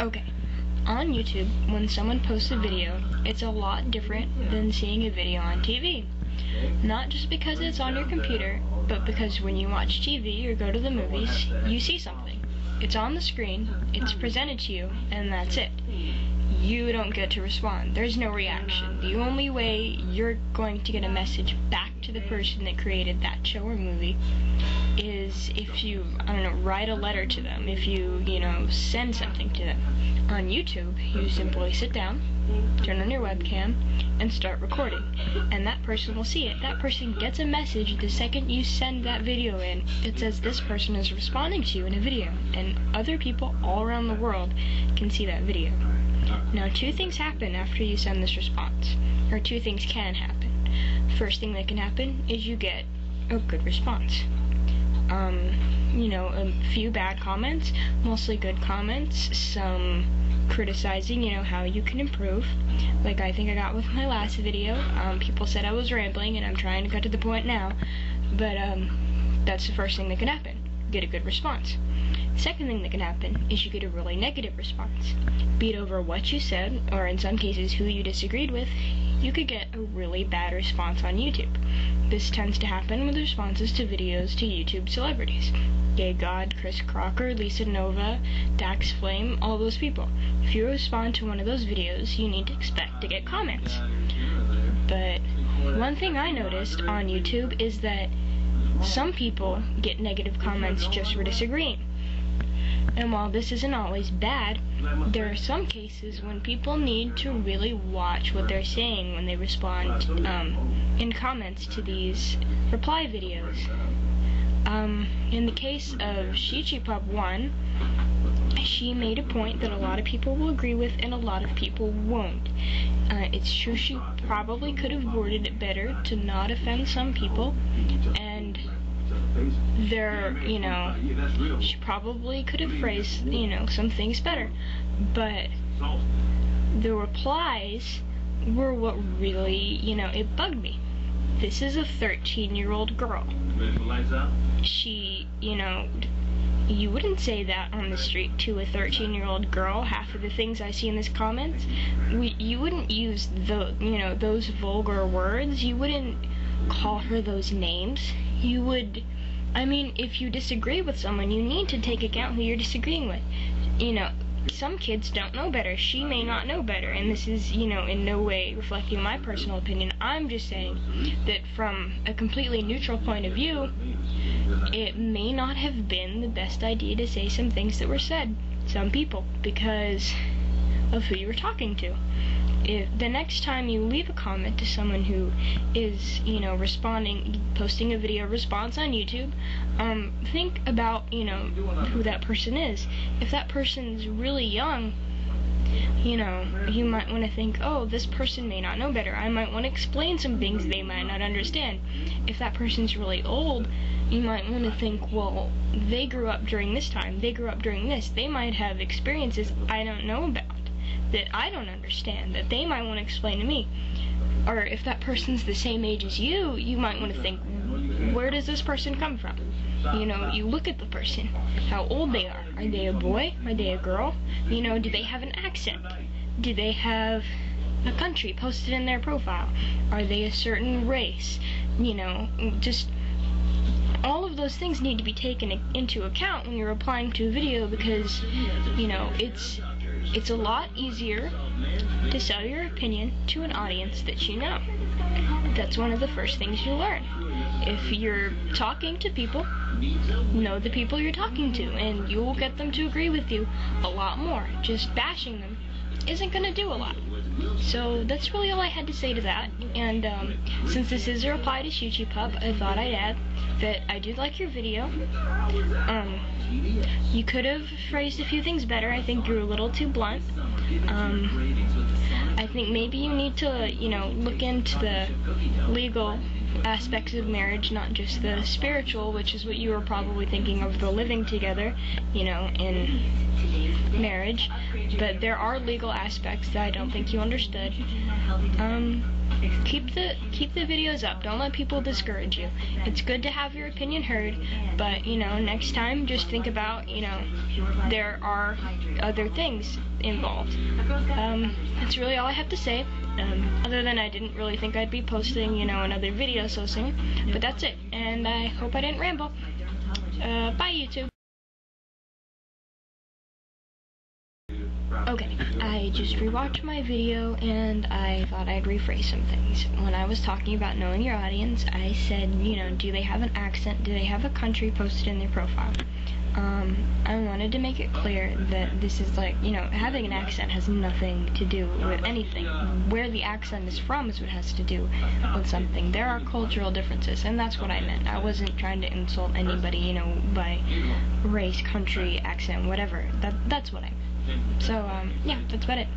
Okay, on YouTube, when someone posts a video, it's a lot different than seeing a video on TV. Not just because it's on your computer, but because when you watch TV or go to the movies, you see something. It's on the screen, it's presented to you, and that's it. You don't get to respond. There's no reaction. The only way you're going to get a message back to the person that created that show or movie is if you, write a letter to them, if you, send something to them. On YouTube, you simply sit down, turn on your webcam, and start recording. And that person will see it. That person gets a message the second you send that video in. It says this person is responding to you in a video, and other people all around the world can see that video. Now, two things happen after you send this response, or two things can happen. First thing that can happen is you get a good response. A few bad comments, mostly good comments, some criticizing, how you can improve, like I think I got with my last video. People said I was rambling, and I'm trying to get to the point now, but that's the first thing that can happen. Get a good response. Second thing that can happen is you get a really negative response. Be it over what you said, or in some cases who you disagreed with, you could get a really bad response on YouTube. This tends to happen with responses to videos to YouTube celebrities. Gay God, Chris Crocker, Lisa Nova, Dax Flame, all those people. If you respond to one of those videos, you need to expect to get comments. But one thing I noticed on YouTube is that some people get negative comments just for disagreeing. And while this isn't always bad, there are some cases when people need to really watch what they're saying when they respond in comments to these reply videos. In the case of ShiChiPub1, she made a point that a lot of people will agree with and a lot of people won't. It's true she probably could have worded it better to not offend some people, and she probably could have phrased, some things better, but the replies were what really, it bugged me. This is a 13-year-old girl. She, you wouldn't say that on the street to a 13-year-old girl. Half of the things I see in this comments, you wouldn't use those vulgar words. You wouldn't call her those names. You would, if you disagree with someone, you need to take account who you're disagreeing with. Some kids don't know better. She may not know better, and this is, in no way reflecting my personal opinion. I'm just saying that from a completely neutral point of view, it may not have been the best idea to say some things that were said. Some people, because of who you were talking to. If the next time you leave a comment to someone who is, posting a video response on YouTube, think about, who that person is. If that person's really young, you might want to think, oh, this person may not know better. I might want to explain some things they might not understand. If that person's really old, you might want to think, well, they grew up during this time. They grew up during this. They might have experiences I don't know about, that I don't understand, that they might want to explain to me. Or if that person's the same age as you, you might want to think, where does this person come from? You look at the person, how old they are. Are they a boy? Are they a girl? Do they have an accent? Do they have a country posted in their profile? Are they a certain race? Just all of those things need to be taken into account when you're replying to a video, because, it's a lot easier to sell your opinion to an audience that you know. That's one of the first things you learn. If you're talking to people, know the people you're talking to, and you will get them to agree with you a lot more. Just bashing them isn't going to do a lot. So that's really all I had to say to that. And since this is a reply to ShiChiPub, I thought I'd add that I did like your video. You could have phrased a few things better. I think you're a little too blunt. I think maybe you need to, look into the legal aspects of marriage, not just the spiritual, which is what you were probably thinking of, the living together, in marriage. But there are legal aspects that I don't think you understood. keep the videos up. Don't let people discourage you. It's good to have your opinion heard, but you know, next time just think about, you know, there are other things involved. That's really all I have to say. Other than I didn't really think I'd be posting, you know, another video so soon, but that's it. And I hope I didn't ramble. Bye, YouTube. Okay, I just rewatched my video and I thought I'd rephrase some things. When I was talking about knowing your audience, I said, you know, do they have an accent? Do they have a country posted in their profile? I wanted to make it clear that this is like, you know, having an accent has nothing to do with anything. Where the accent is from is what has to do with something. There are cultural differences, and that's what I meant. I wasn't trying to insult anybody, you know, by race, country, accent, whatever. That's what I meant. So, yeah, that's about it.